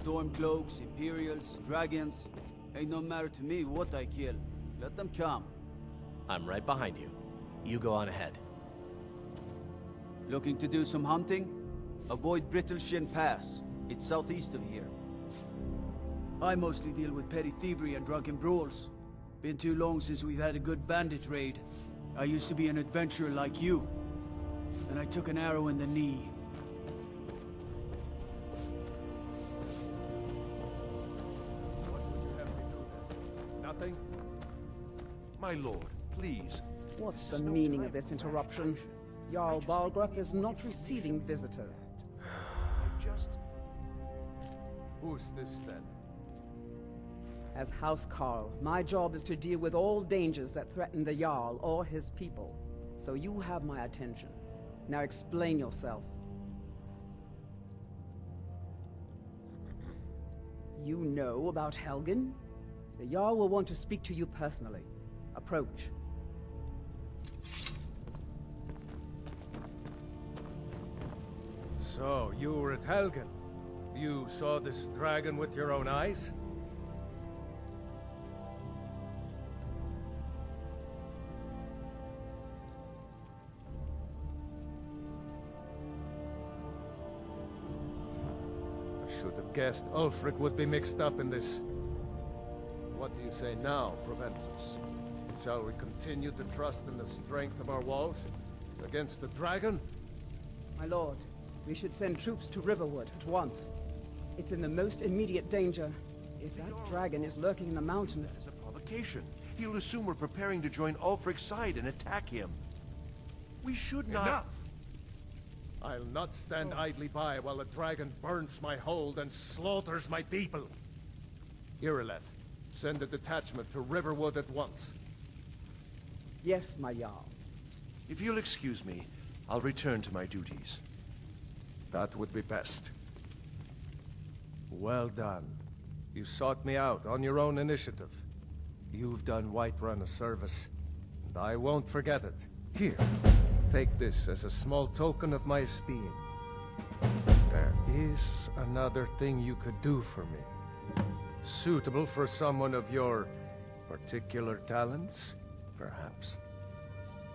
Stormcloaks, Imperials, Dragons. Ain't no matter to me what I kill. Let them come. I'm right behind you. You go on ahead. Looking to do some hunting? Avoid Brittleshin Pass. It's southeast of here. I mostly deal with petty thievery and drunken brawls. Been too long since we've had a good bandit raid. I used to be an adventurer like you. Then I took an arrow in the knee. What would you have me do then? Nothing? My lord, please. What's the meaning of this interruption? Jarl Balgrup is not receiving visitors. Who's this then? As House Carl, my job is to deal with all dangers that threaten the Jarl or his people. So you have my attention. Now explain yourself. You know about Helgen? The Jarl will want to speak to you personally. Approach. So, you were at Helgen. You saw this dragon with your own eyes? I should have guessed Ulfric would be mixed up in this. What do you say now, Proventus? Shall we continue to trust in the strength of our walls against the dragon? My lord, we should send troops to Riverwood at once. It's in the most immediate danger. If that dragon is lurking in the mountains... It's a provocation. He'll assume we're preparing to join Ulfric's side and attack him. We should not... Enough! I'll not stand idly by while the dragon burns my hold and slaughters my people. Irileth, send a detachment to Riverwood at once. Yes, my Jarl. If you'll excuse me, I'll return to my duties. That would be best. Well done. You sought me out on your own initiative. You've done Whiterun a service, and I won't forget it. Here, take this as a small token of my esteem. There is another thing you could do for me. Suitable for someone of your particular talents, perhaps.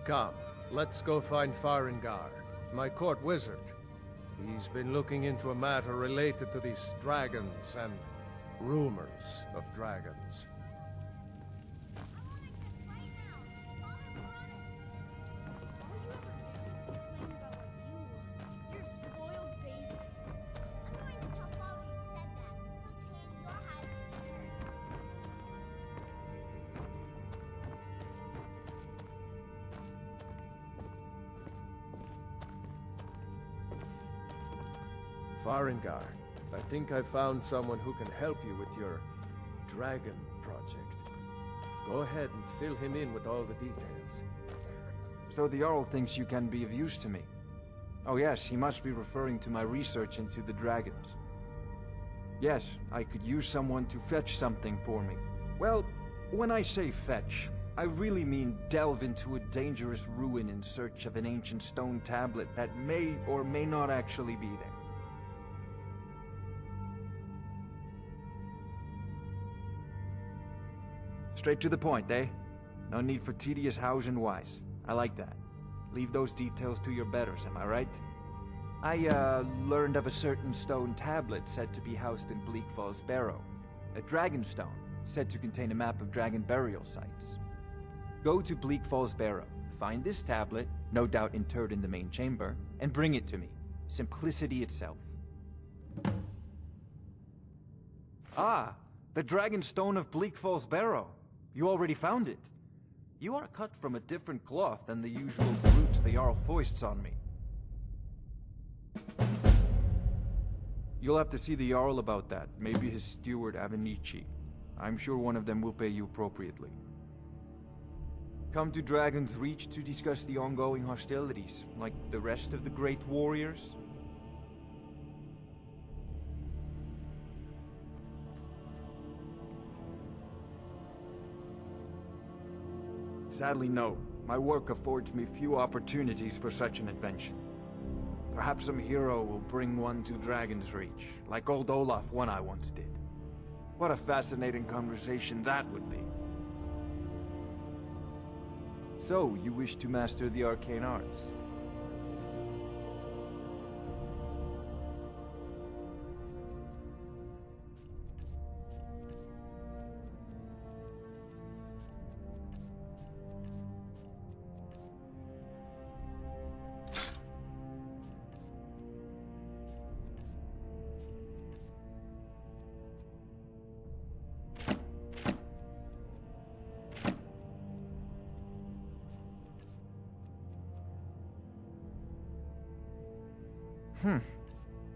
Come, let's go find Farengar, my court wizard. He's been looking into a matter related to these dragons and rumors of dragons. Farengar, I think I found someone who can help you with your dragon project. Go ahead and fill him in with all the details. So the Jarl thinks you can be of use to me. Oh yes, he must be referring to my research into the dragons. Yes, I could use someone to fetch something for me. Well, when I say fetch, I really mean delve into a dangerous ruin in search of an ancient stone tablet that may or may not actually be there. Straight to the point, eh? No need for tedious hows and whys. I like that. Leave those details to your betters, am I right? I, learned of a certain stone tablet said to be housed in Bleak Falls Barrow. A dragon stone, said to contain a map of dragon burial sites. Go to Bleak Falls Barrow, find this tablet, no doubt interred in the main chamber, and bring it to me. Simplicity itself. Ah, the dragon stone of Bleak Falls Barrow. You already found it. You are cut from a different cloth than the usual brutes the Jarl foists on me. You'll have to see the Jarl about that, maybe his steward Avenici. I'm sure one of them will pay you appropriately. Come to Dragon's Reach to discuss the ongoing hostilities, like the rest of the great warriors? Sadly, no. My work affords me few opportunities for such an adventure. Perhaps some hero will bring one to Dragon's Reach, like old Olaf one I once did. What a fascinating conversation that would be. So, you wish to master the arcane arts?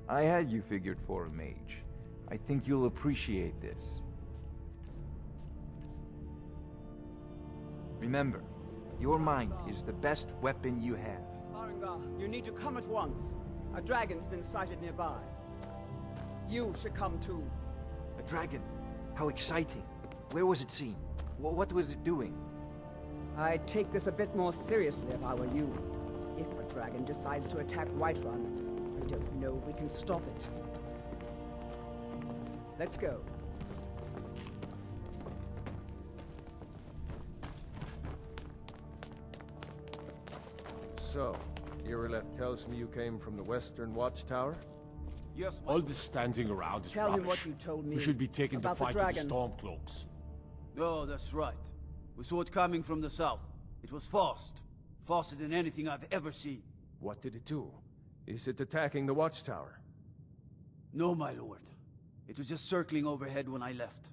I had you figured for a mage. I think you'll appreciate this. Remember, your mind is the best weapon you have. Farengar, you need to come at once. A dragon's been sighted nearby. You should come too. A dragon? How exciting. Where was it seen? What was it doing? I'd take this a bit more seriously if I were you. If a dragon decides to attack Whiterun, I don't know if we can stop it. Let's go. So, Irileth tells me you came from the Western Watchtower? Yes, All this standing around is Tell rubbish. him what you told me We should be taking the about the fight to the dragon. Stormcloaks. Oh, that's right. We saw it coming from the south. It was fast. Faster than anything I've ever seen. What did it do? Is it attacking the Watchtower? No, my lord. It was just circling overhead when I left.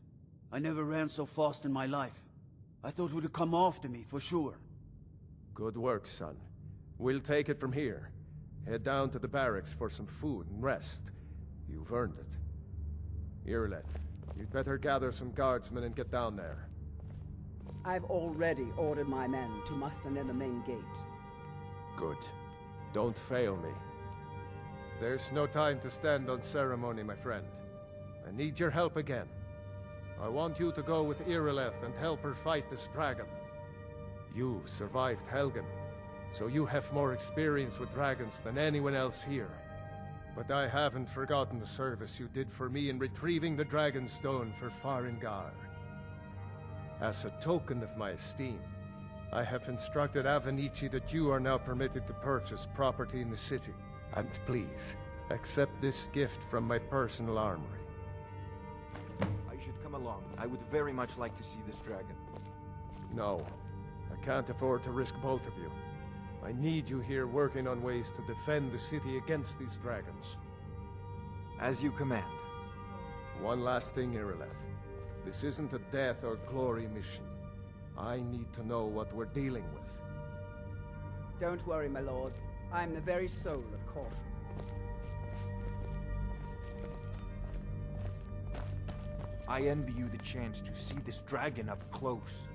I never ran so fast in my life. I thought it would have come after me, for sure. Good work, son. We'll take it from here. Head down to the barracks for some food and rest. You've earned it. Irileth, you'd better gather some guardsmen and get down there. I've already ordered my men to muster near the main gate. Good. Don't fail me. There's no time to stand on ceremony, my friend. I need your help again. I want you to go with Irileth and help her fight this dragon. You survived Helgen, so you have more experience with dragons than anyone else here. But I haven't forgotten the service you did for me in retrieving the Dragonstone for Farengar. As a token of my esteem, I have instructed Avenici that you are now permitted to purchase property in the city. And please, accept this gift from my personal armory. I should come along. I would very much like to see this dragon. No, I can't afford to risk both of you. I need you here working on ways to defend the city against these dragons. As you command. One last thing, Irileth. This isn't a death or glory mission. I need to know what we're dealing with. Don't worry, my lord. I'm the very soul of caution. I envy you the chance to see this dragon up close.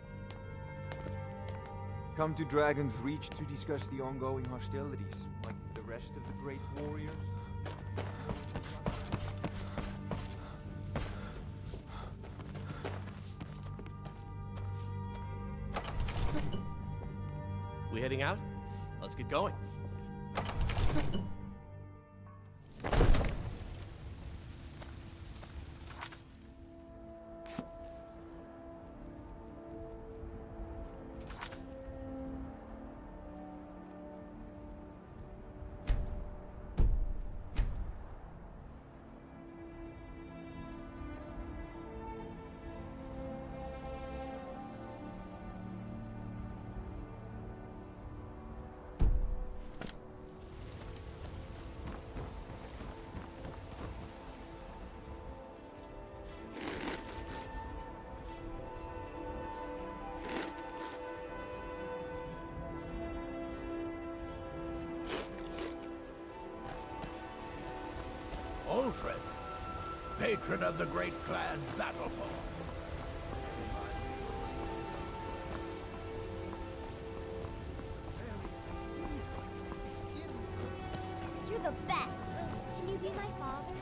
Come to Dragon's Reach to discuss the ongoing hostilities, like the rest of the great warriors? We heading out? Let's get going. Ulfred, patron of the great clan Battlepole. You're the best. Can you be my father?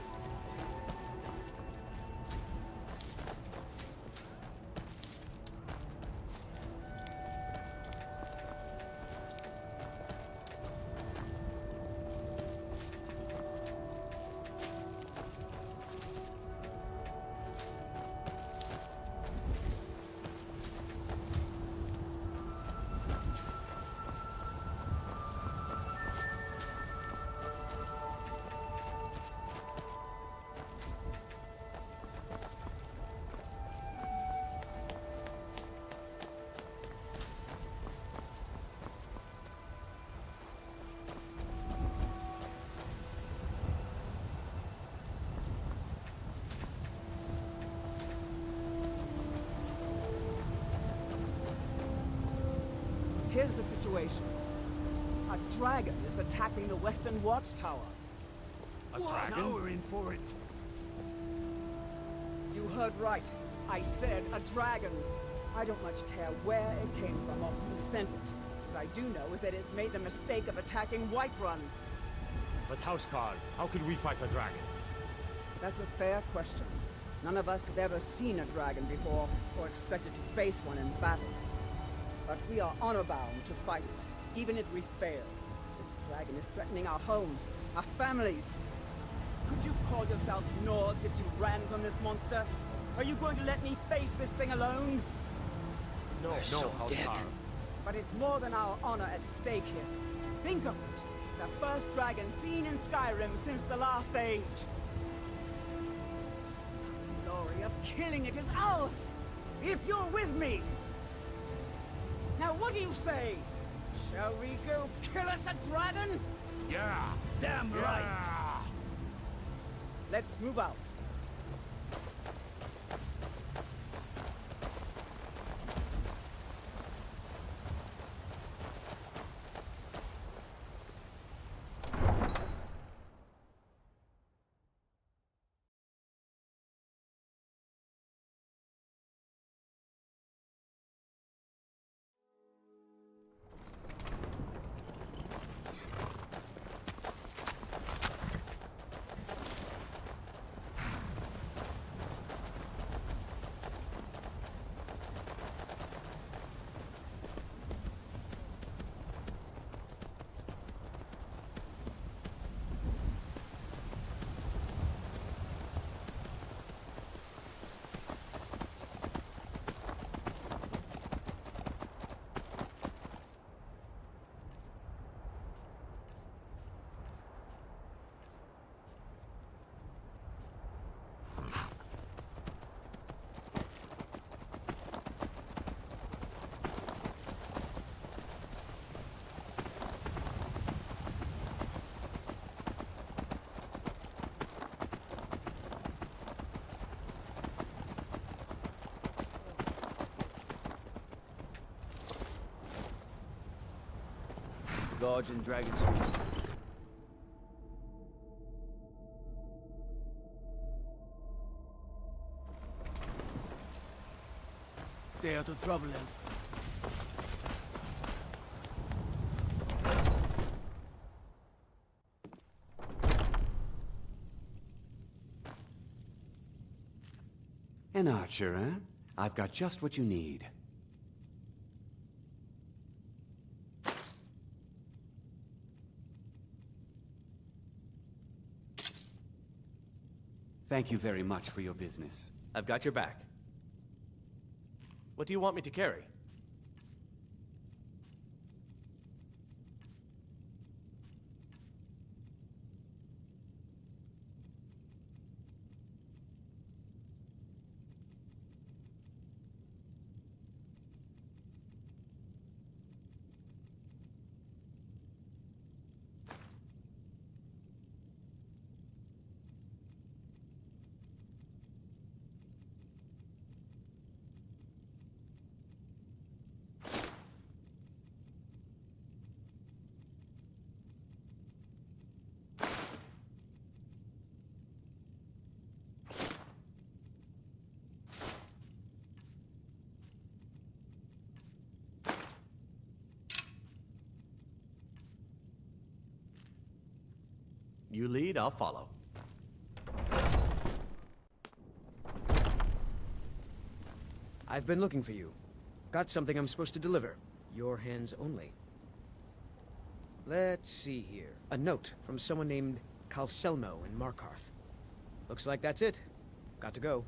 situation. A dragon is attacking the Western Watchtower. A dragon? Now we're in for it. You heard right. I said a dragon. I don't much care where it came from or who sent it. What I do know is that it's made the mistake of attacking Whiterun. But Housecarl, how could we fight a dragon? That's a fair question. None of us have ever seen a dragon before, or expected to face one in battle. But we are honor-bound to fight it, even if we fail. This dragon is threatening our homes, our families. Could you call yourselves Nords if you ran from this monster? Are you going to let me face this thing alone? No, Housecarl. But it's more than our honor at stake here. Think of it. The first dragon seen in Skyrim since the Last Age. The glory of killing it is ours, if you're with me. Now what do you say? Shall we go kill us a dragon? Yeah! Damn Yeah! right. Let's move out. Gorge and Dragon Streets. Stay out of trouble, Elf. An archer, eh? I've got just what you need. Thank you very much for your business. I've got your back. What do you want me to carry? You lead, I'll follow. I've been looking for you. Got something I'm supposed to deliver. Your hands only. Let's see here. A note from someone named Calselmo in Markarth. Looks like that's it. Got to go.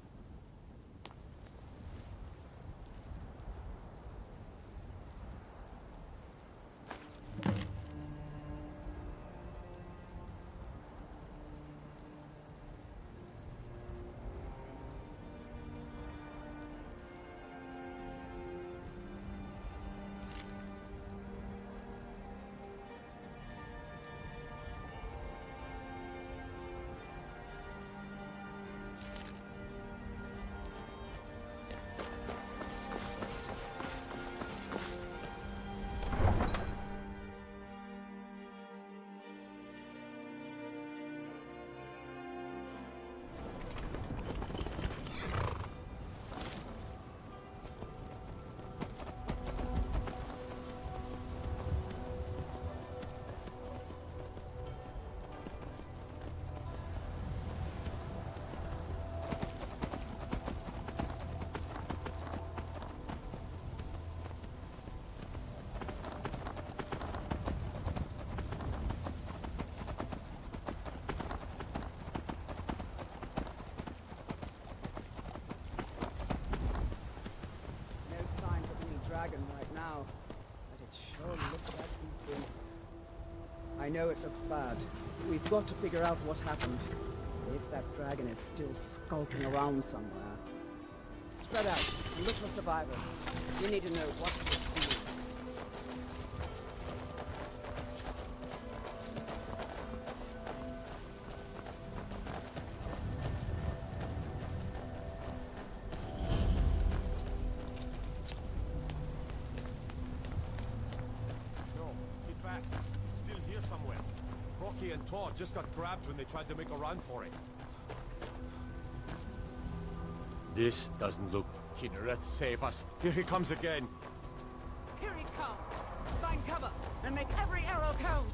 know it looks bad. We've got to figure out what happened. If that dragon is still skulking around somewhere. Spread out and look for survivors. We need to know what to do. No, get back. It's still here somewhere. Rocky and Todd just got grabbed when they tried to make a run for it. This doesn't look... Kinneret, save us. Here he comes again. Here he comes! Find cover and make every arrow count!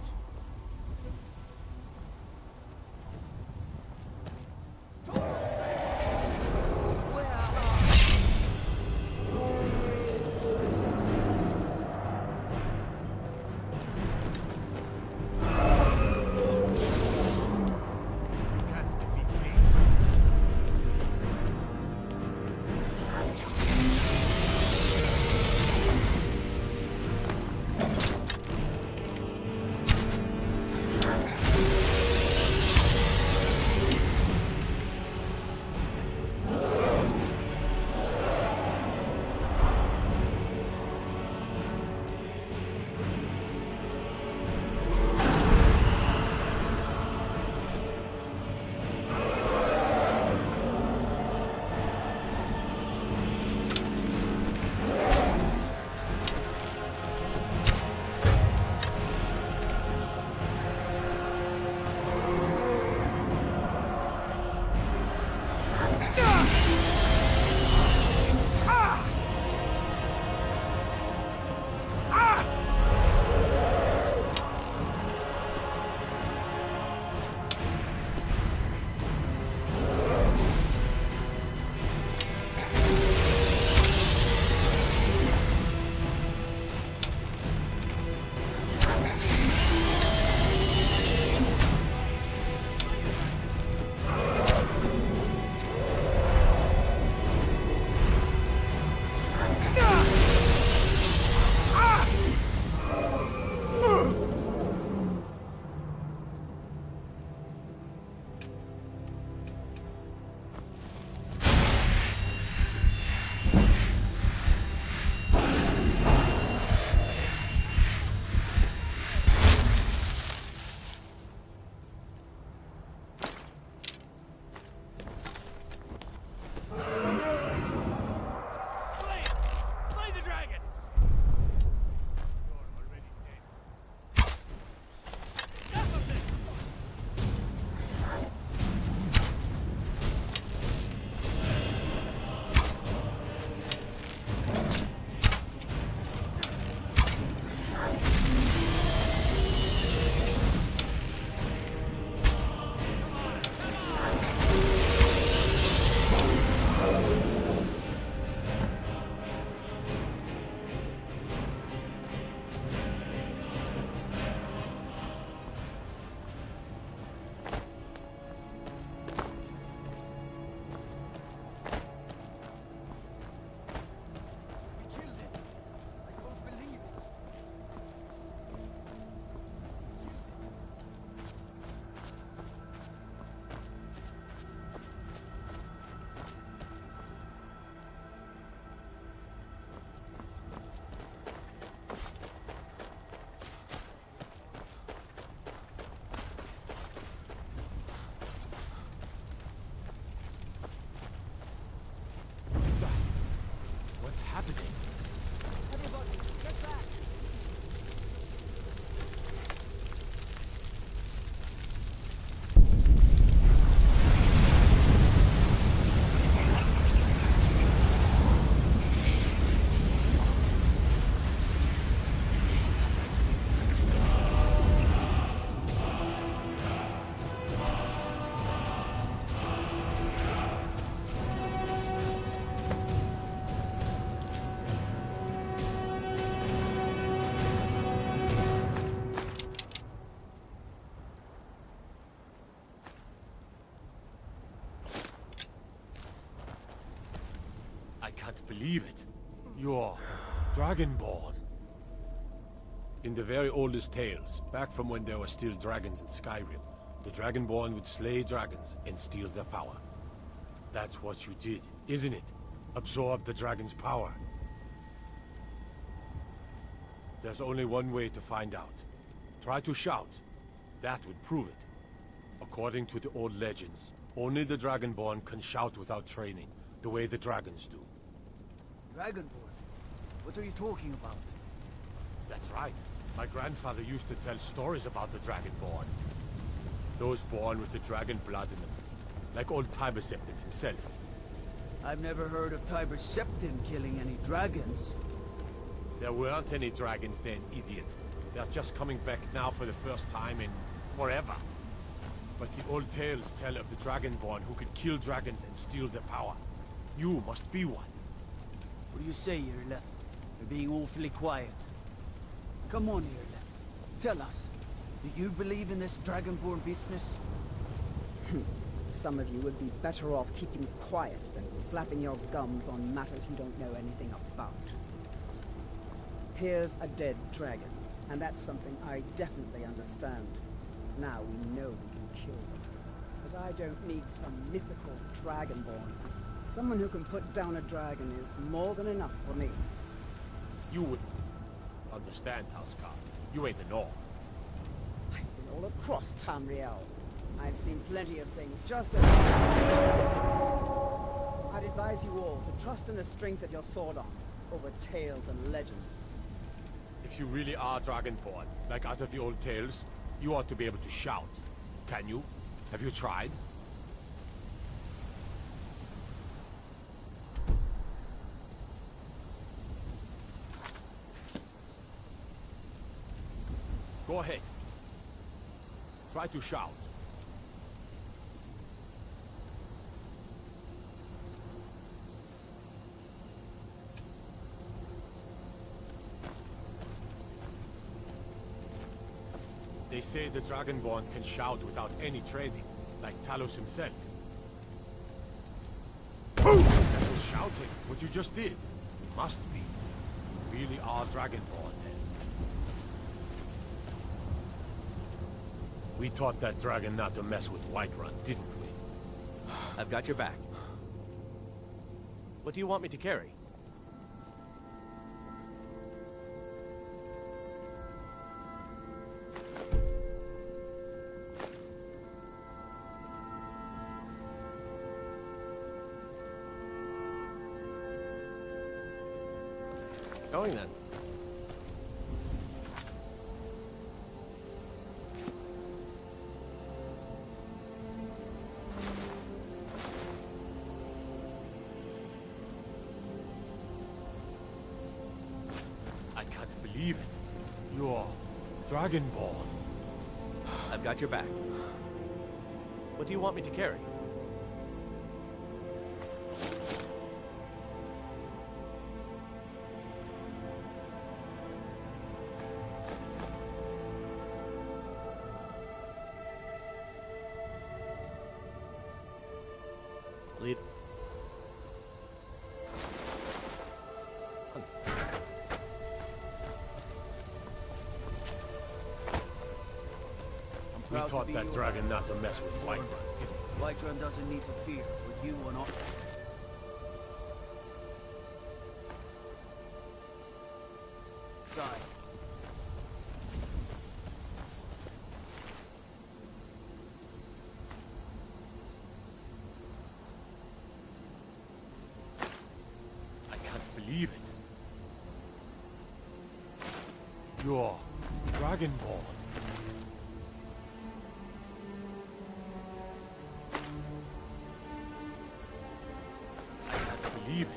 I can't believe it. You're Dragonborn. In the very oldest tales, back from when there were still dragons in Skyrim, the Dragonborn would slay dragons and steal their power. That's what you did, isn't it? Absorb the dragon's power. There's only one way to find out. Try to shout. That would prove it. According to the old legends, only the Dragonborn can shout without training, the way the dragons do. Dragonborn? What are you talking about? That's right. My grandfather used to tell stories about the Dragonborn. Those born with the dragon blood in them. Like old Tiber Septim himself. I've never heard of Tiber Septim killing any dragons. There weren't any dragons then, idiot. They're just coming back now for the first time in forever. But the old tales tell of the Dragonborn who could kill dragons and steal their power. You must be one. What do you say, Irleth? You're being awfully quiet. Come on, Irleth. Tell us, do you believe in this Dragonborn business? Some of you would be better off keeping quiet than flapping your gums on matters you don't know anything about. Here's a dead dragon, and that's something I definitely understand. Now we know we can kill them. But I don't need some mythical Dragonborn. Someone who can put down a dragon is more than enough for me. You wouldn't understand, Housecarl. You ain't a Nord. I've been all across Tamriel. I've seen plenty of things, just as I'd advise you all to trust in the strength of your sword arm over tales and legends. If you really are Dragonborn, like out of the old tales, you ought to be able to shout. Can you? Have you tried? Go ahead. Try to shout. They say the Dragonborn can shout without any training, like Talos himself. That was shouting, what you just did. You must be. You really are Dragonborn, then. We taught that dragon not to mess with Whiterun, didn't we? I've got your back. What do you want me to carry? Going then. I can't believe it. You're Dragonborn. I've got your back. What do you want me to carry? Lead. We taught that dragon not to mess with Whiterun, didn't we? Whiterun doesn't need to fear, but you will not. Die. I can't believe it. You're Dragonborn. I can't believe it.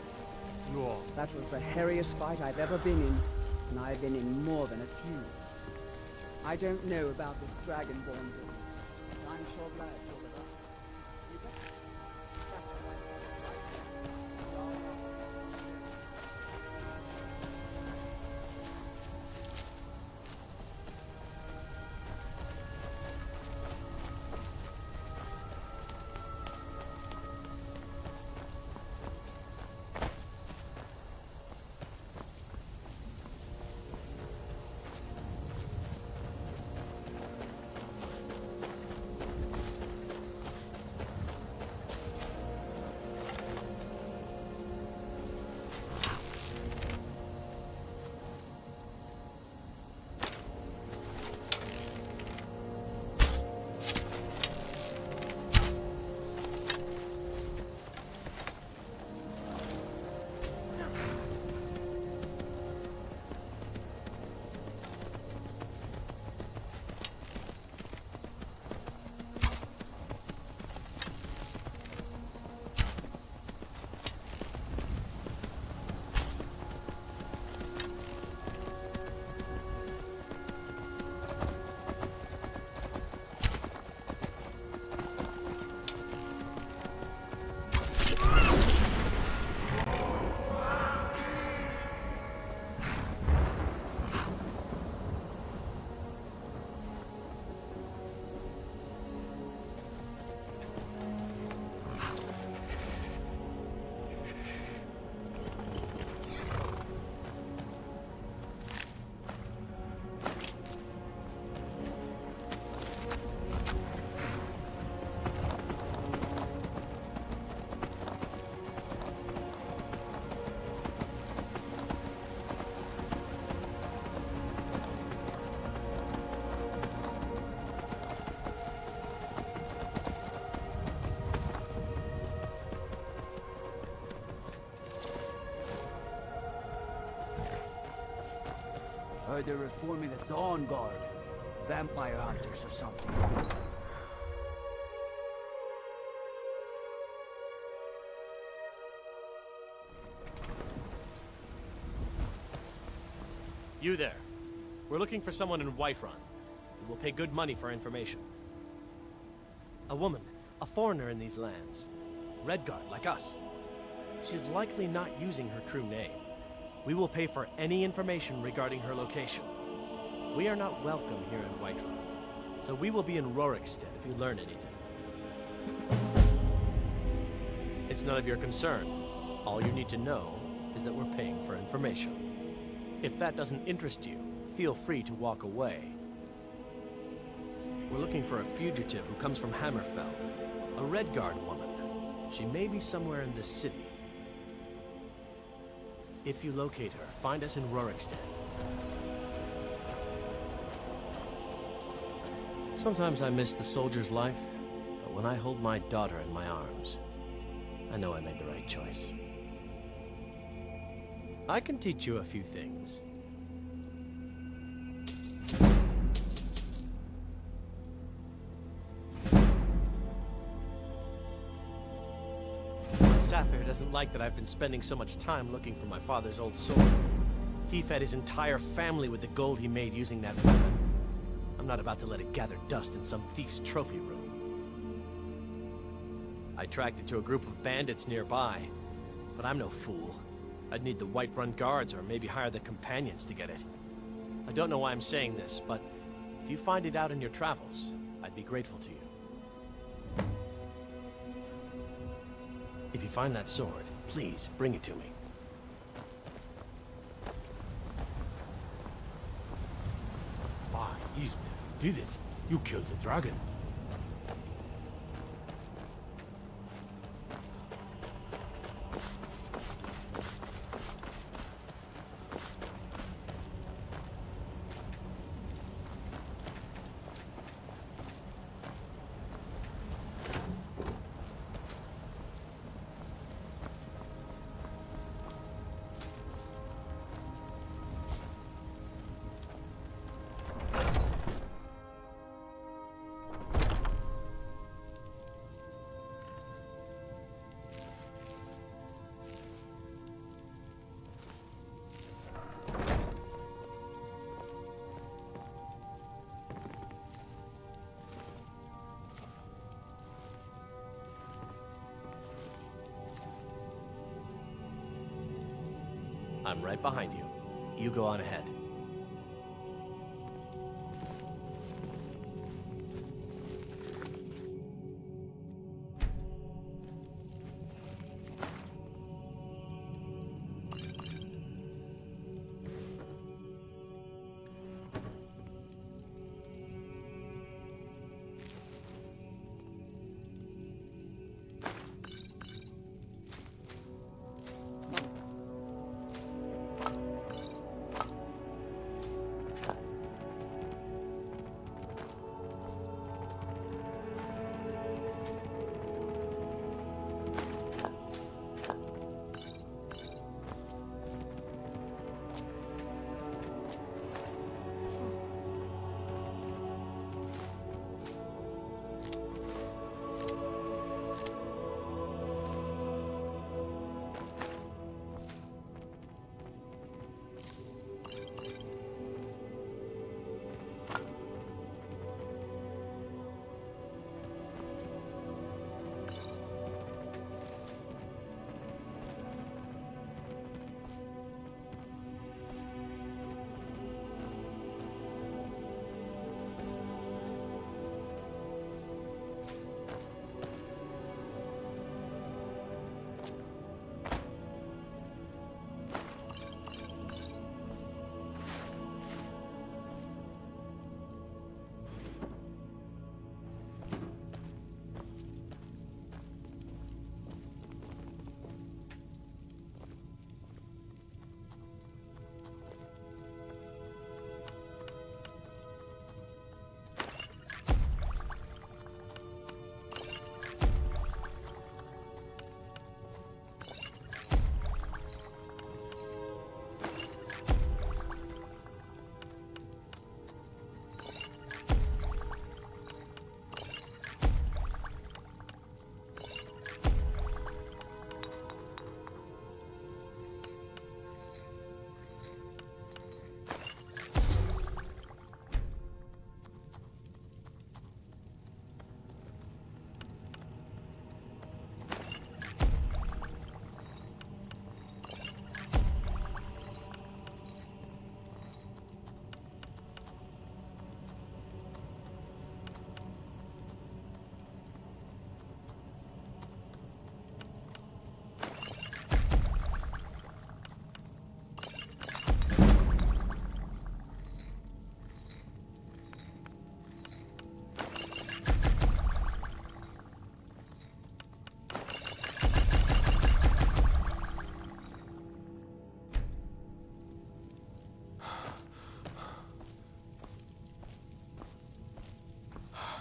You're... That was the hairiest fight I've ever been in, and I've been in more than a few. I don't know about this Dragonborn business, but I'm sure glad you're with us. You bet. Heard they're reforming the Dawn Guard. Vampire hunters or something. You there. We're looking for someone in Whiterun. We will pay good money for information. A woman, a foreigner in these lands. Redguard, like us. She's likely not using her true name. We will pay for any information regarding her location. We are not welcome here in Whiterun, so we will be in Rorikstead if you learn anything. It's none of your concern. All you need to know is that we're paying for information. If that doesn't interest you, feel free to walk away. We're looking for a fugitive who comes from Hammerfell. A Redguard woman. She may be somewhere in this city. If you locate her, find us in Rorikstead. Sometimes I miss the soldier's life, but when I hold my daughter in my arms, I know I made the right choice. I can teach you a few things. Sapphire doesn't like that I've been spending so much time looking for my father's old sword. He fed his entire family with the gold he made using that weapon. I'm not about to let it gather dust in some thief's trophy room. I tracked it to a group of bandits nearby, but I'm no fool. I'd need the Whiterun guards or maybe hire the companions to get it. I don't know why I'm saying this, but if you find it out in your travels, I'd be grateful to you. If you find that sword, please bring it to me. Why, Ismail, you did it. You killed the dragon. I'm right behind you. You go on ahead.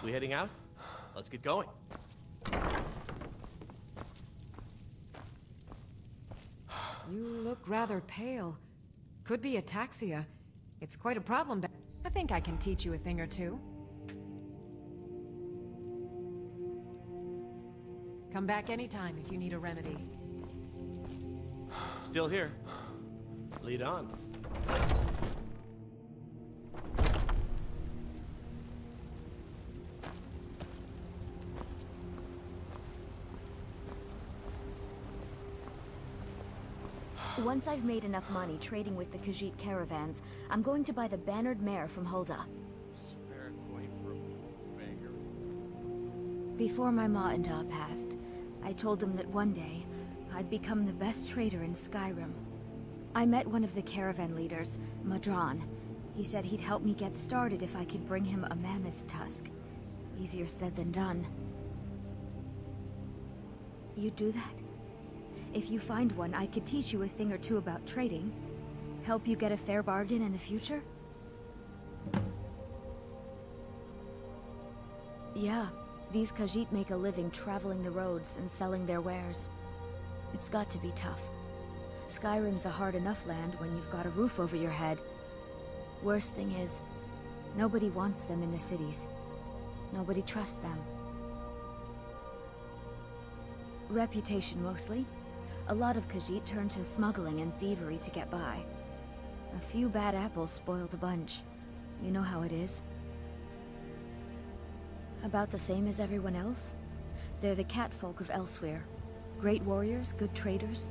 We heading out? Let's get going. You look rather pale. Could be ataxia. It's quite a problem. I think I can teach you a thing or two. Come back anytime if you need a remedy. Still here. Lead on. Once I've made enough money trading with the Khajiit caravans, I'm going to buy the bannered mare from Hulda. Spare coin for a beggar. Before my ma and Da passed, I told them that one day, I'd become the best trader in Skyrim. I met one of the caravan leaders, Madron. He said he'd help me get started if I could bring him a mammoth's tusk. Easier said than done. You'd do that? If you find one, I could teach you a thing or two about trading. Help you get a fair bargain in the future? Yeah, these Khajiit make a living traveling the roads and selling their wares. It's got to be tough. Skyrim's a hard enough land when you've got a roof over your head. Worst thing is, nobody wants them in the cities. Nobody trusts them. Reputation mostly. A lot of Khajiit turn to smuggling and thievery to get by. A few bad apples spoil the bunch. You know how it is. About the same as everyone else. They're the catfolk of Elsewhere. Great warriors, good traders.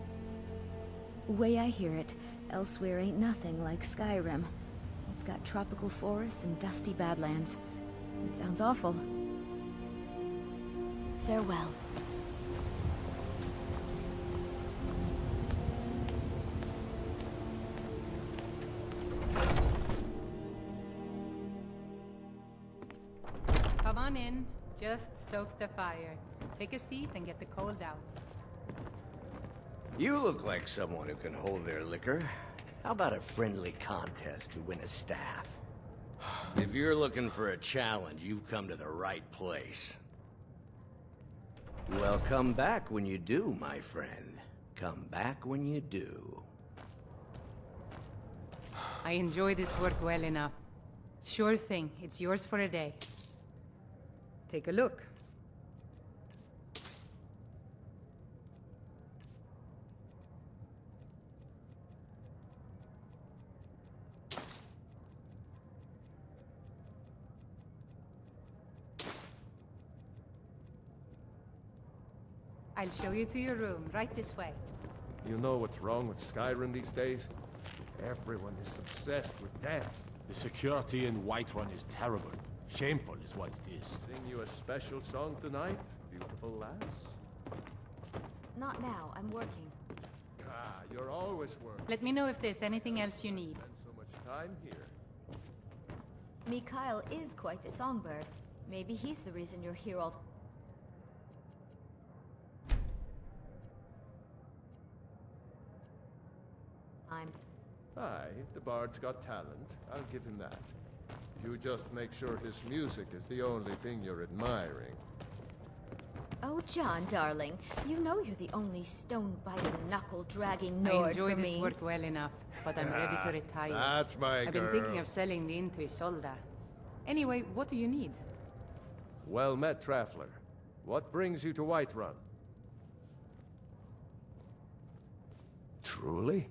Way I hear it, Elsewhere ain't nothing like Skyrim. It's got tropical forests and dusty badlands. It sounds awful. Farewell. Come on in. Just stoke the fire. Take a seat and get the cold out. You look like someone who can hold their liquor. How about a friendly contest to win a staff? If you're looking for a challenge, you've come to the right place. Well, come back when you do, my friend. Come back when you do. I enjoy this work well enough. Sure thing, it's yours for a day. Take a look. I'll show you to your room, right this way. You know what's wrong with Skyrim these days? Everyone is obsessed with death. The security in Whiterun is terrible. Shameful is what it is. Sing you a special song tonight, beautiful lass? Not now, I'm working. Ah, you're always working. Let me know if there's anything else you need. Spend so much time here. Mikhail is quite the songbird. Maybe he's the reason you're here all time. Aye, the bard's got talent. I'll give him that. You just make sure his music is the only thing you're admiring. Oh, John, darling, you know you're the only stone-biting, knuckle-dragging Nord I enjoy for this me. work well enough, but I'm ready to retire. That's my I've been thinking of selling the inn to Isolda. Anyway, what do you need? Well met, Traveler. What brings you to Whiterun? Truly?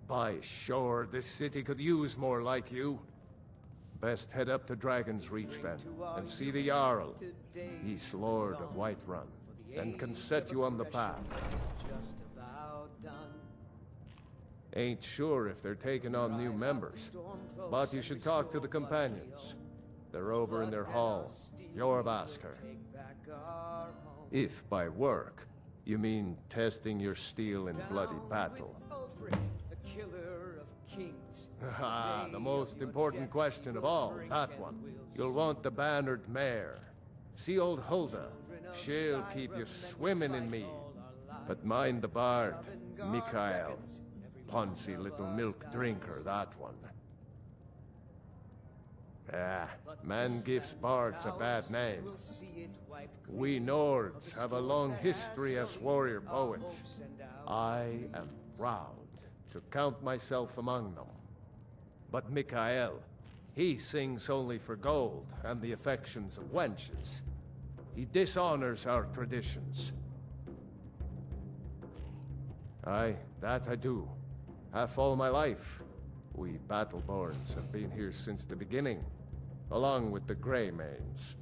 By sure, this city could use more like you. Best head up to Dragon's Reach then, and see the Jarl. He's Lord of Whiterun, and can set you on the path. Ain't sure if they're taking on new members, but you should talk to the companions. They're over in their hall. Jorvaskr. If by work, you mean testing your steel in bloody battle. Ah, the most important question of all, that one. You'll want the bannered mare. See old Hulda. She'll keep you swimming in mead. But mind the bard, Mikhail. Poncy little milk drinker, that one. Ah, man gives bards a bad name. We Nords have a long history as warrior poets. I am proud to count myself among them. But Mikael, he sings only for gold and the affections of wenches. He dishonors our traditions. Aye, that I do. Half all my life. We Battleborns have been here since the beginning, along with the Greymanes.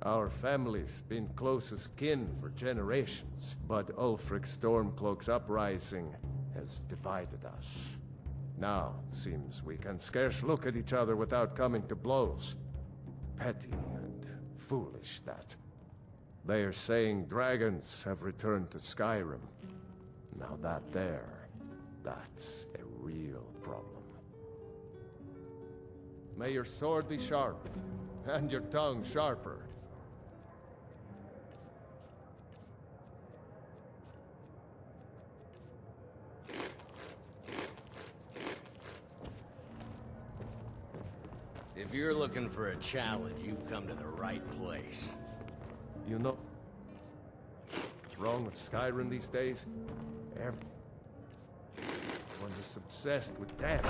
Our family's been close as kin for generations, but Ulfric Stormcloak's uprising has divided us. Now, seems we can scarce look at each other without coming to blows. Petty and foolish, that. They are saying dragons have returned to Skyrim. Now that's a real problem. May your sword be sharp, and your tongue sharper. If you're looking for a challenge, you've come to the right place. You know what's wrong with Skyrim these days? Everyone is obsessed with death.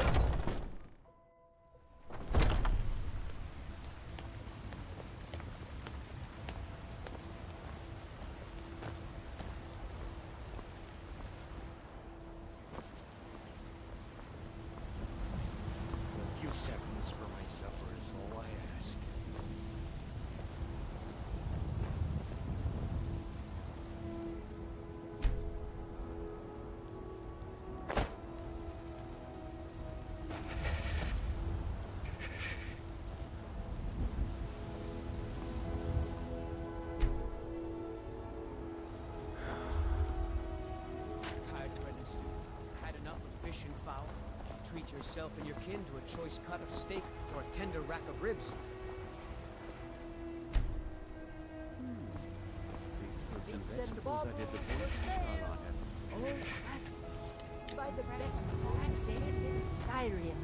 A few seconds for my supper is all I ask. Tired bread and stew. Had enough of fish and fowl? Treat yourself and your kin to a choice cut of steak or a tender rack of ribs. These fruits and vegetables are disappointing. By the best plants in Skyrim.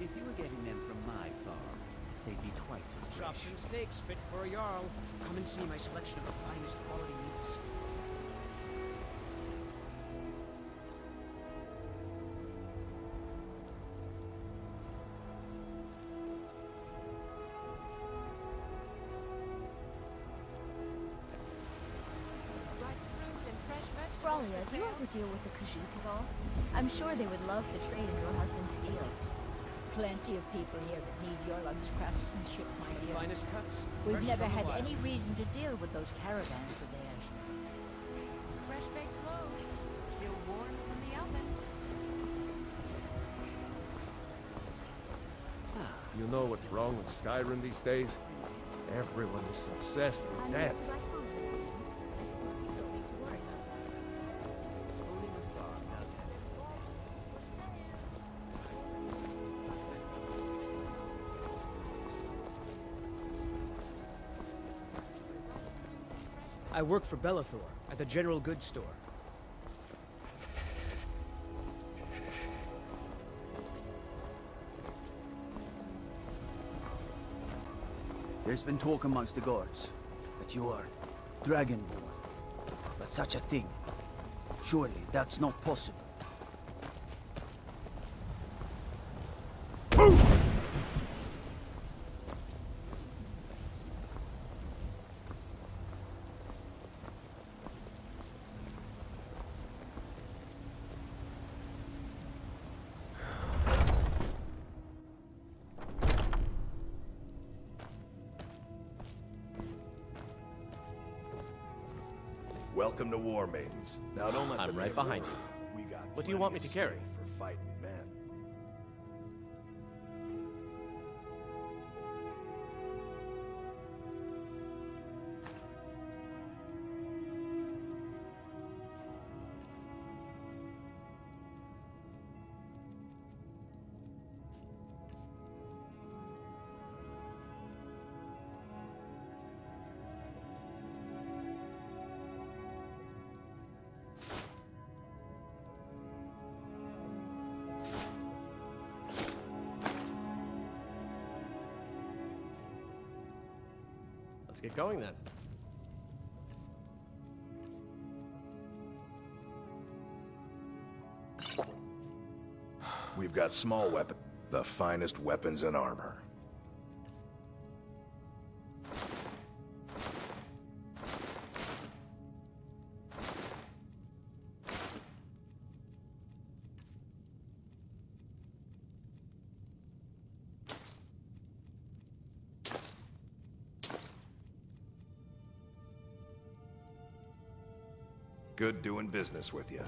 If you were getting them from my farm, they'd be twice as fresh. Chops and steaks fit for a Jarl. Come and see my selection of the finest quality meats. Bralia, do you ever deal with the Khajiit at all? I'm sure they would love to trade in your husband's steel. Plenty of people here that need Jorlung's craftsmanship, my dear. Finest cuts. We've fresh never from the had any wilds. reason to deal with those caravans of theirs. Fresh baked loaves, still warm from the oven. You know what's wrong with Skyrim these days? Everyone is obsessed with death. I work for Bellathor at the General Goods Store. There's been talk amongst the guards that you are Dragonborn. But such a thing, surely that's not possible. Welcome to War Maidens. Now don't let I'm them right make behind war. you. We got What do you plenty want me of to carry? steel for fighting men. Let's get going then. We've got small weapons, the finest weapons and armor. Good doing business with you.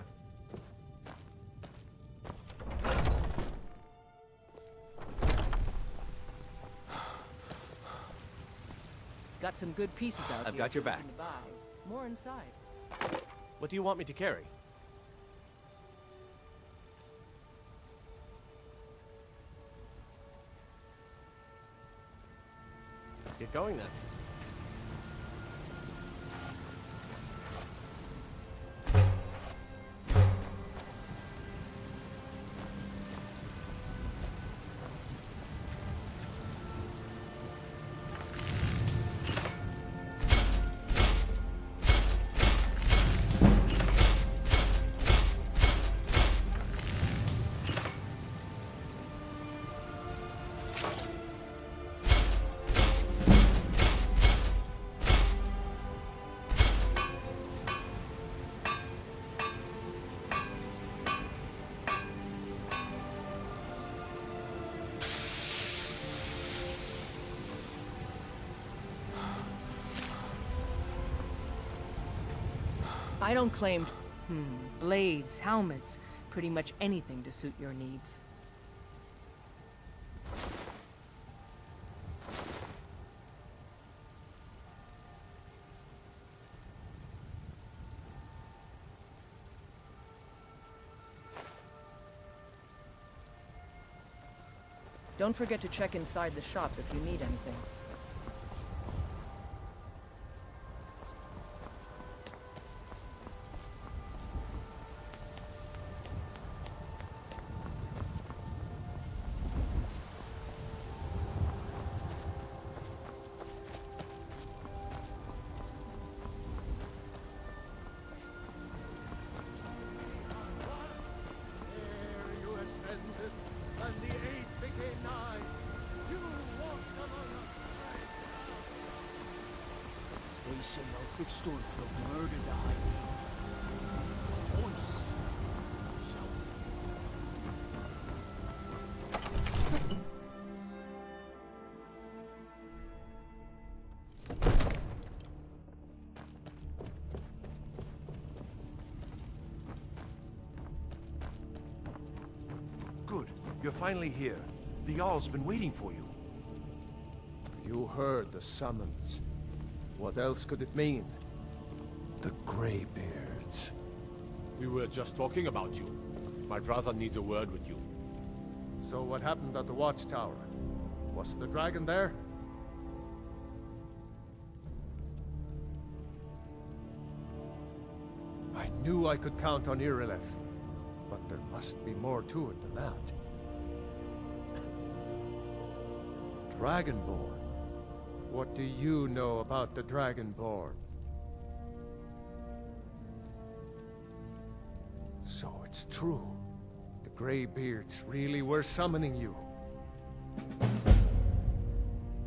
Got some good pieces out here. I've got your if you're back. looking to buy. More inside. What do you want me to carry? Let's get going then. I don't claim... blades, helmets, pretty much anything to suit your needs. Don't forget to check inside the shop if you need anything. They say Alfred Stormcloak murdered the High King. His voice Good. You're finally here. The Jarl's been waiting for you. You heard the summons. What else could it mean? The Greybeards. We were just talking about you. My brother needs a word with you. So what happened at the Watchtower? Was the dragon there? I knew I could count on Irileth, but there must be more to it than that. Dragonborn. What do you know about the Dragonborn? So it's true. The Greybeards really were summoning you.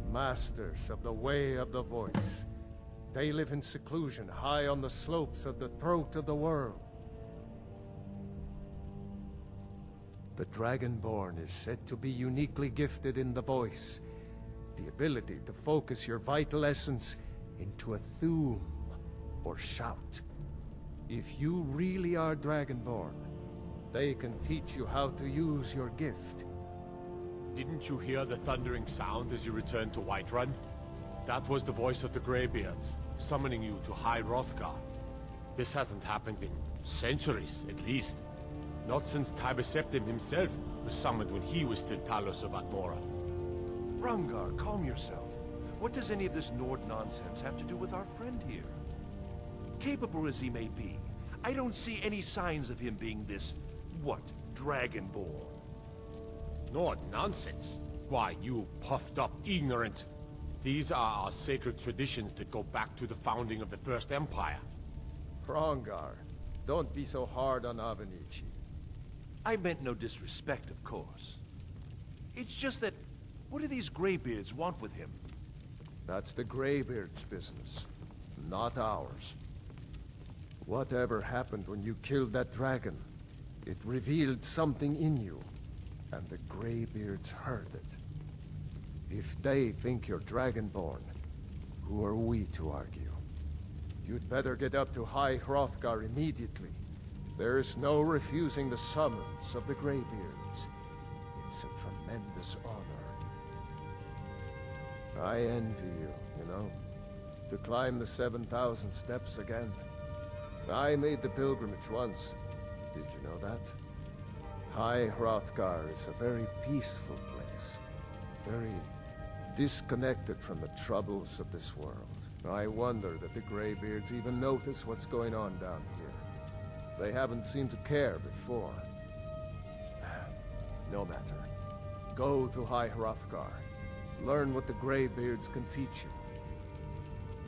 Masters of the Way of the Voice. They live in seclusion, high on the slopes of the throat of the world. The Dragonborn is said to be uniquely gifted in the voice. The ability to focus your vital essence into a thum, or shout. If you really are Dragonborn, they can teach you how to use your gift. Didn't you hear the thundering sound as you returned to Whiterun? That was the voice of the Greybeards, summoning you to High Hrothgar. This hasn't happened in centuries, at least. Not since Tiber Septim himself was summoned when he was still Talos of Atmora. Rungar, calm yourself. What does any of this Nord nonsense have to do with our friend here? Capable as he may be, I don't see any signs of him being this, what, Dragonborn? Nord nonsense? Why, you puffed up ignorant. These are our sacred traditions that go back to the founding of the First Empire. Hrongar, don't be so hard on Avenici. I meant no disrespect, of course. It's just that, what do these Greybeards want with him? That's the Greybeards' business, not ours. Whatever happened when you killed that dragon, it revealed something in you, and the Greybeards heard it. If they think you're Dragonborn, who are we to argue? You'd better get up to High Hrothgar immediately. There's no refusing the summons of the Greybeards. It's a tremendous honor. I envy you, you know? To climb the 7,000 steps again. I made the pilgrimage once. Did you know that? High Hrothgar is a very peaceful place. Very disconnected from the troubles of this world. I wonder that the Greybeards even notice what's going on down here. They haven't seemed to care before. No matter. Go to High Hrothgar. Learn what the Greybeards can teach you.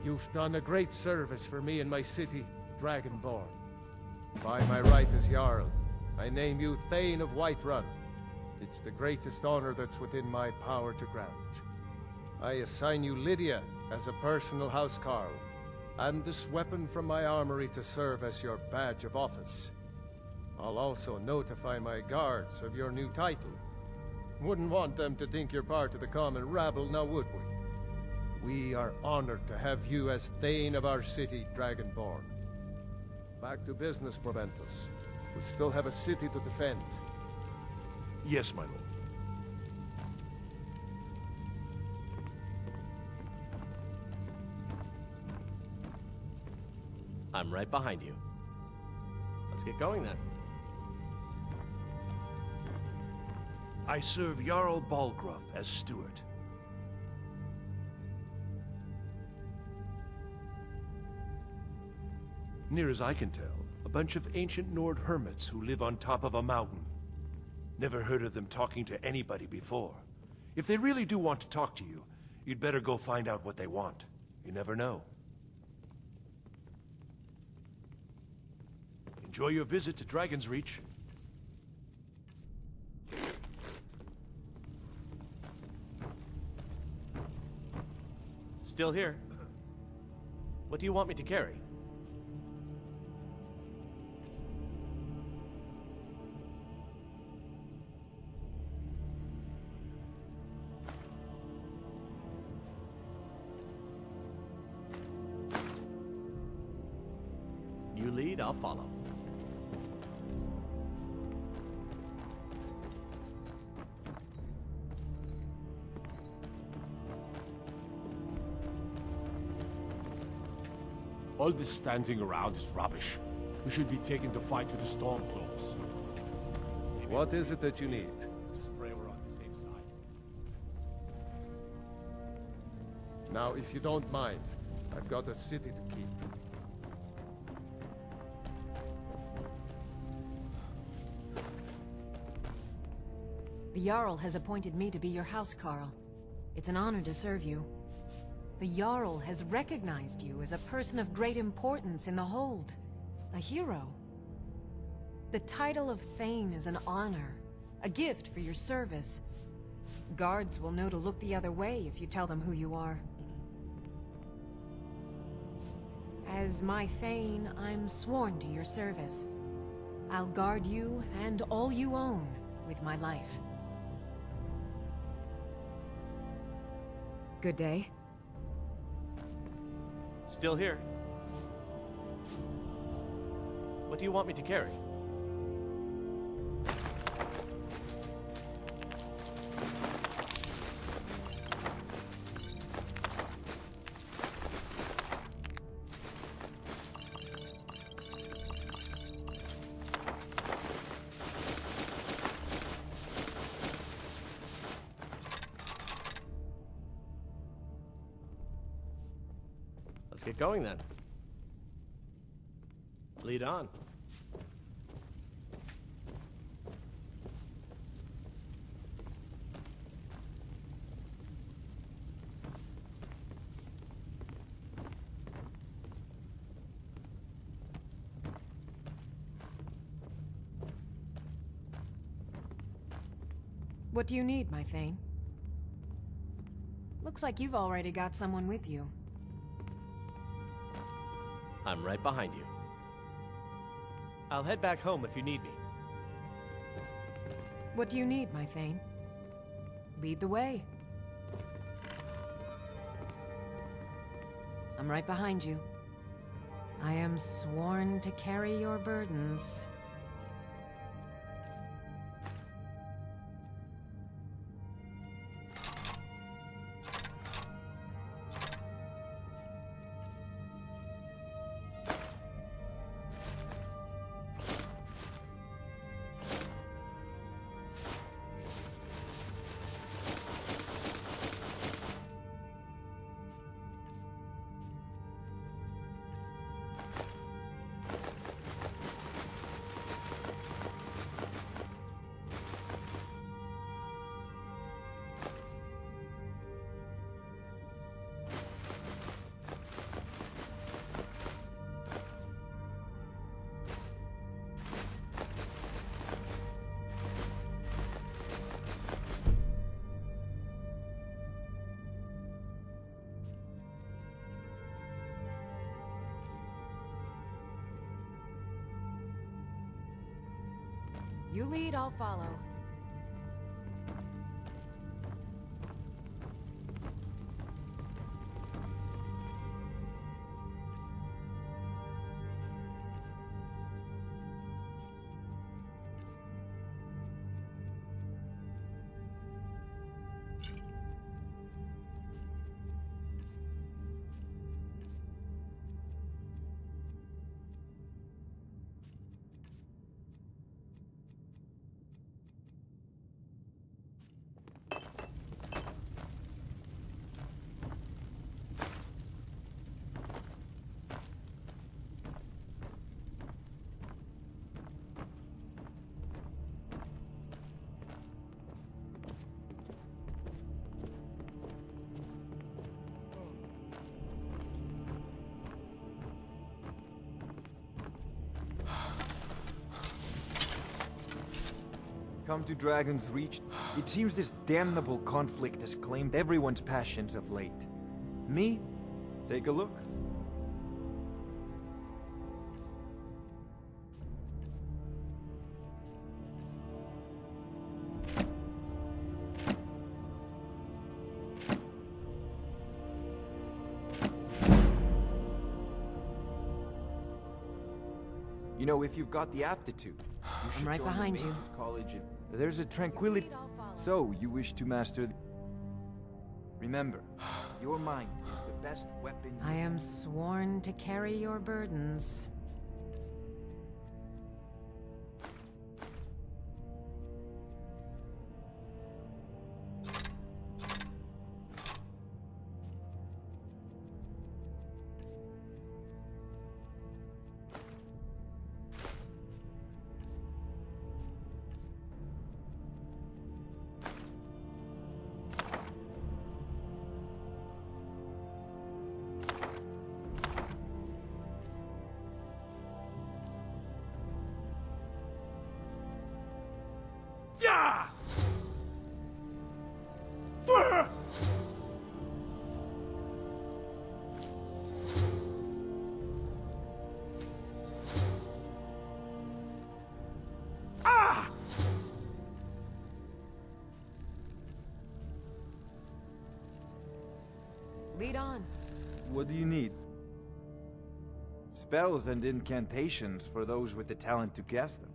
You've done a great service for me and my city, Dragonborn. By my right as Jarl, I name you Thane of Whiterun. It's the greatest honor that's within my power to grant. I assign you Lydia as a personal housecarl, and this weapon from my armory to serve as your badge of office. I'll also notify my guards of your new title. Wouldn't want them to think you're part of the common rabble, now would we? We are honored to have you as Thane of our city, Dragonborn. Back to business, Proventus. We still have a city to defend. Yes, my lord. I'm right behind you. Let's get going then. I serve Jarl Balgruuf as steward. Near as I can tell, a bunch of ancient Nord hermits who live on top of a mountain. Never heard of them talking to anybody before. If they really do want to talk to you, you'd better go find out what they want. You never know. Enjoy your visit to Dragon's Reach. Still here. What do you want me to carry? You lead, I'll follow. All this standing around is rubbish. We should be taken to fight to the Stormcloaks. What is it that you need? Just pray we're on the same side. Now, if you don't mind, I've got a city to keep. The Jarl has appointed me to be your housecarl. It's an honor to serve you. The Jarl has recognized you as a person of great importance in the Hold. A hero. The title of Thane is an honor, a gift for your service. Guards will know to look the other way if you tell them who you are. As my Thane, I'm sworn to your service. I'll guard you and all you own with my life. Good day. Still here. What do you want me to carry? Let's get going then. Lead on. What do you need, my Thane? Looks like you've already got someone with you. I'm right behind you. I'll head back home if you need me. What do you need, my Thane? Lead the way. I'm right behind you. I am sworn to carry your burdens. You lead, I'll follow. Come to Dragon's Reach. It seems this damnable conflict has claimed everyone's passions of late. Me? Take a look. You know, if you've got the aptitude, you should I'm right join behind the you. Mages College. There's a tranquility. So, you wish to master the... Remember, your mind is the best weapon. I am sworn to carry your burdens. Lead on. What do you need? Spells and incantations for those with the talent to cast them.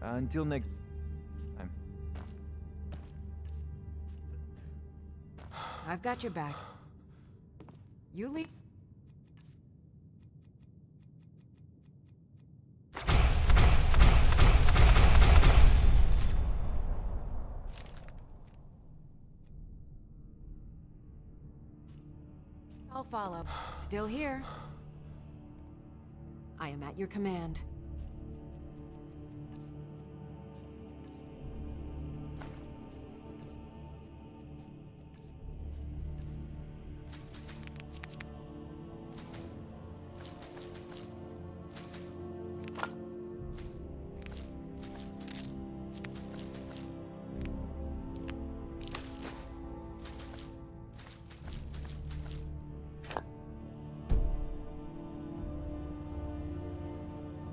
Until next time. I've got your back. You leave. I'll follow. Still here. I am at your command.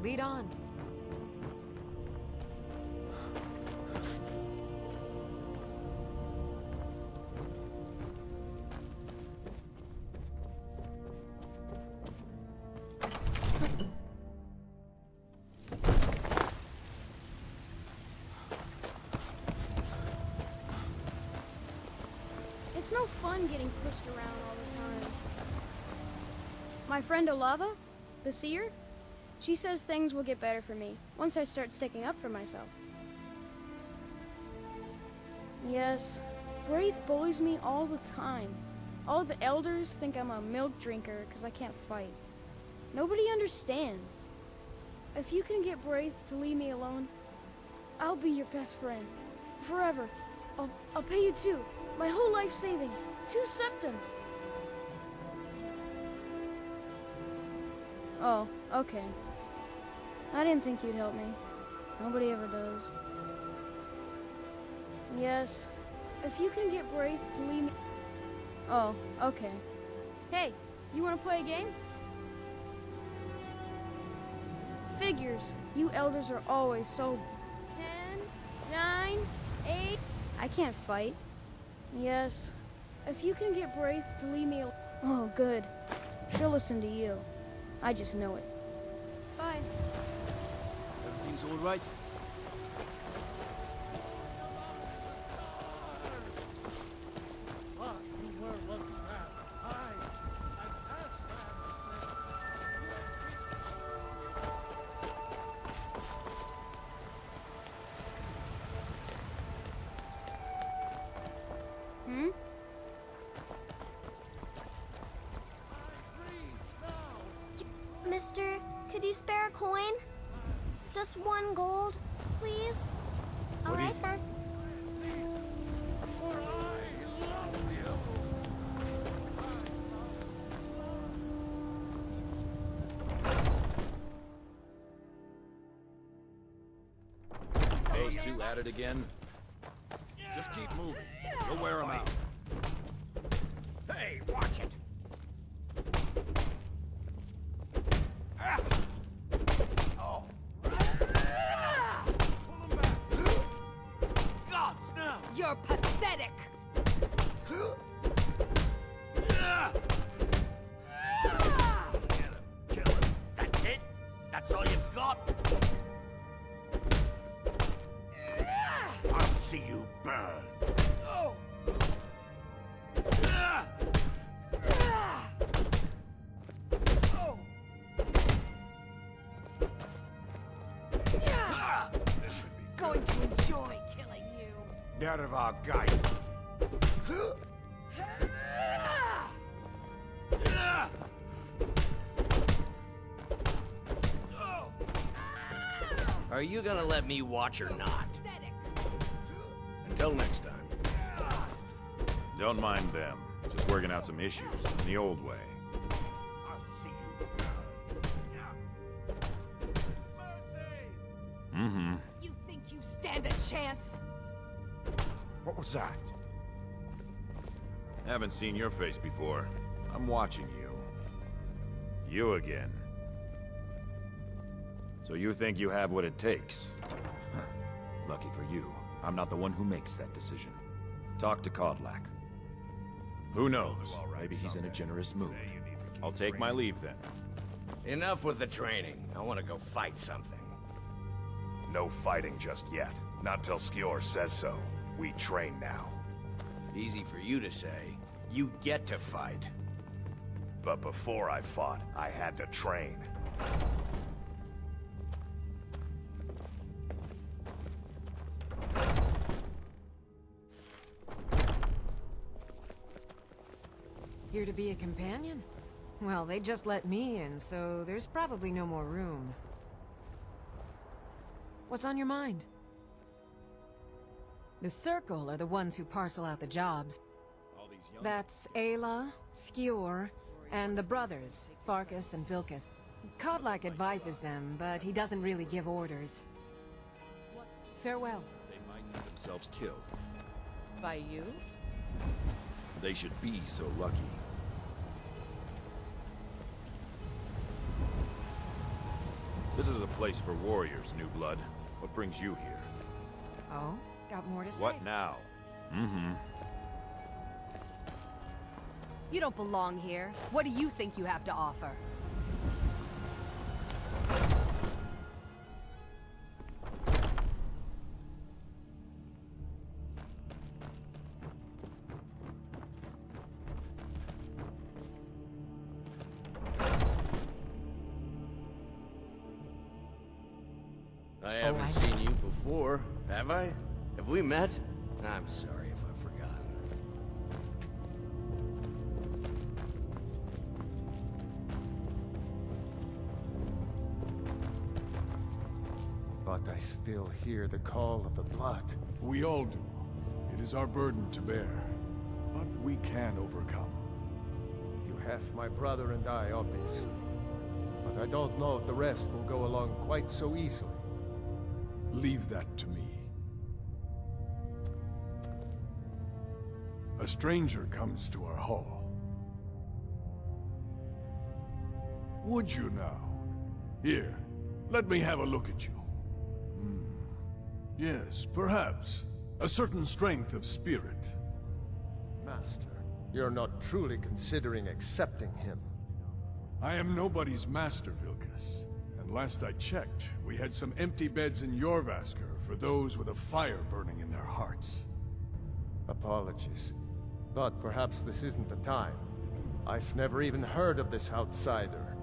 Lead on. It's no fun getting pushed around all the time. My friend Olava, the seer, she says things will get better for me once I start sticking up for myself. Yes, Wraith bullies me all the time. All the elders think I'm a milk drinker because I can't fight. Nobody understands. If you can get Wraith to leave me alone, I'll be your best friend. Forever. I'll pay you too. My whole life savings. 2 septims. Oh, okay. I didn't think you'd help me. Nobody ever does. Yes, if you can get Wraith to leave me... Oh, okay. Hey, you want to play a game? Figures. You elders are always so... 10, 9, 8... I can't fight. Yes, if you can get Wraith to leave me... Oh, good. She'll listen to you. I just know it. Bye. Everything's all right? Hmm? Mister, could you spare a coin? Just 1 gold, please? All right then. Those two at it again? Just keep moving. We'll wear them out. Hey, watch it! Oh. Gods, no! You're pathetic! Kill him. That's it? That's all you've got? I'll see you burn. Oh. Going to enjoy killing you. None of our guy. Are you gonna let me watch or not? Until next time. Don't mind them. Just working out some issues in the old way. I'll see you. Mm-hmm. You think you stand a chance? What was that? Haven't seen your face before. I'm watching you. You again. So you think you have what it takes? Lucky for you, I'm not the one who makes that decision. Talk to Kodlak. Who knows? Maybe he's in a generous mood. I'll take my leave then. Enough with the training. I want to go fight something. No fighting just yet. Not till Skjor says so. We train now. Easy for you to say. You get to fight. But before I fought, I had to train. Here to be a companion? Well, they just let me in, so there's probably no more room. What's on your mind? The Circle are the ones who parcel out the jobs. That's Ayla, Skjor, and the brothers, Farkas and Vilkas. Kodlak advises them, but he doesn't really give orders. Farewell. They might get themselves killed. By you? They should be so lucky. This is a place for warriors, New Blood. What brings you here? Oh? Got more to say? What now? Mm-hmm. You don't belong here. What do you think you have to offer? I haven't seen you before, have I? Have we met? I'm sorry if I've forgotten. But I still hear the call of the blood. We all do. It is our burden to bear. But we can overcome. You have my brother and I, obviously. But I don't know if the rest will go along quite so easily. Leave that to me. A stranger comes to our hall. Would you now? Here, let me have a look at you. Yes, perhaps. A certain strength of spirit. Master, you're not truly considering accepting him. I am nobody's master, Vilkas. And last I checked, we had some empty beds in Jorvaskr for those with a fire burning in their hearts. Apologies. But perhaps this isn't the time. I've never even heard of this outsider.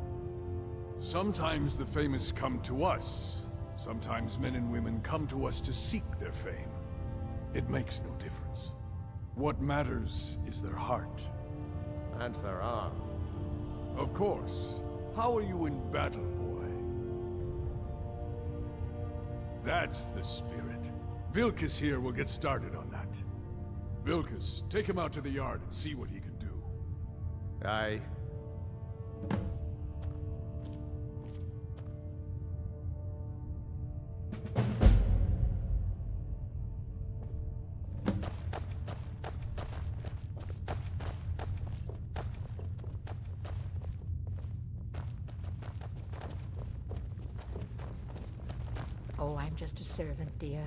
Sometimes the famous come to us. Sometimes men and women come to us to seek their fame. It makes no difference. What matters is their heart. And their arm. Of course. How are you in battle, boy? That's the spirit. Vilkas here will get started on that. Vilkas, take him out to the yard and see what he can do. Aye. Oh, I'm just a servant, dear.